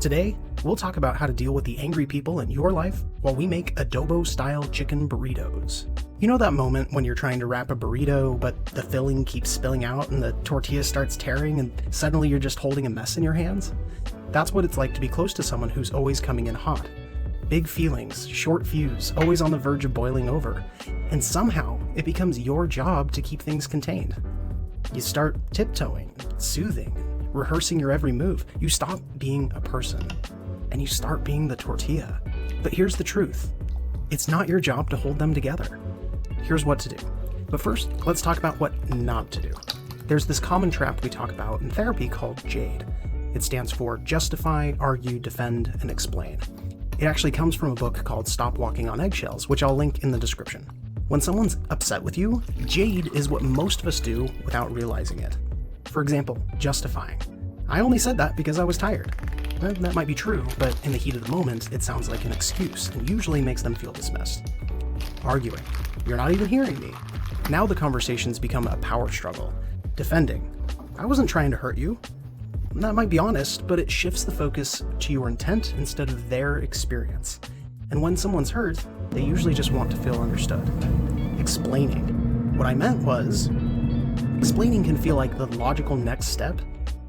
Today, we'll talk about how to deal with the angry people in your life while we make adobo-style chicken burritos. You know that moment when you're trying to wrap a burrito, but the filling keeps spilling out and the tortilla starts tearing and suddenly you're just holding a mess in your hands? That's what it's like to be close to someone who's always coming in hot. Big feelings, short fuse, always on the verge of boiling over. And somehow, it becomes your job to keep things contained. You start tiptoeing, soothing, rehearsing your every move. You stop being a person, and you start being the tortilla. But here's the truth. It's not your job to hold them together. Here's what to do. But first, let's talk about what not to do. There's this common trap we talk about in therapy called JADE. It stands for justify, argue, defend, and explain. It actually comes from a book called Stop Walking on Eggshells, which I'll link in the description. When someone's upset with you, JADE is what most of us do without realizing it. For example, justifying. I only said that because I was tired. Well, that might be true, but in the heat of the moment, it sounds like an excuse and usually makes them feel dismissed. Arguing. You're not even hearing me. Now the conversation's become a power struggle. Defending. I wasn't trying to hurt you. That might be honest, but it shifts the focus to your intent instead of their experience. And when someone's hurt, they usually just want to feel understood. Explaining. What I meant was, explaining can feel like the logical next step,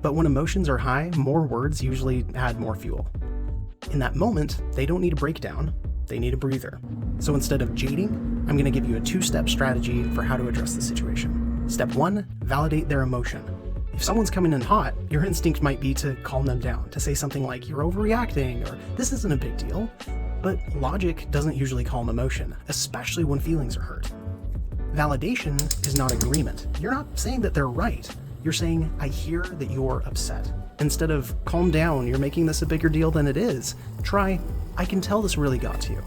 but when emotions are high, more words usually add more fuel. In that moment, they don't need a breakdown, they need a breather. So instead of jading, I'm going to give you a 2-step strategy for how to address the situation. Step 1, validate their emotion. If someone's coming in hot, your instinct might be to calm them down, to say something like, you're overreacting, or this isn't a big deal. But logic doesn't usually calm emotion, especially when feelings are hurt. Validation is not agreement. You're not saying that they're right. You're saying, I hear that you're upset. Instead of, calm down, you're making this a bigger deal than it is, try, I can tell this really got to you.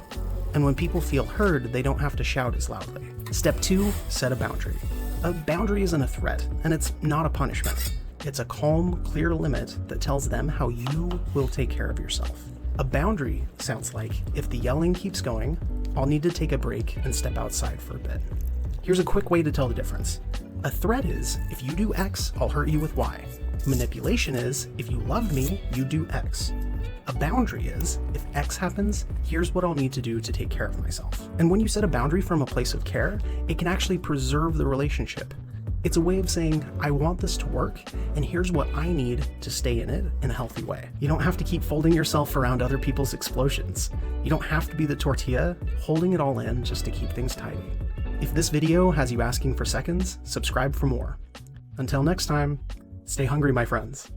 And when people feel heard, they don't have to shout as loudly. Step 2, set a boundary. A boundary isn't a threat, and it's not a punishment. It's a calm, clear limit that tells them how you will take care of yourself. A boundary sounds like, if the yelling keeps going, I'll need to take a break and step outside for a bit. Here's a quick way to tell the difference. A threat is, if you do X, I'll hurt you with Y. Manipulation is, if you love me, you do X. A boundary is, if X happens, here's what I'll need to do to take care of myself. And when you set a boundary from a place of care, it can actually preserve the relationship. It's a way of saying, I want this to work, and here's what I need to stay in it in a healthy way. You don't have to keep folding yourself around other people's explosions. You don't have to be the tortilla, holding it all in just to keep things tidy. If this video has you asking for seconds, subscribe for more. Until next time, stay hungry, my friends.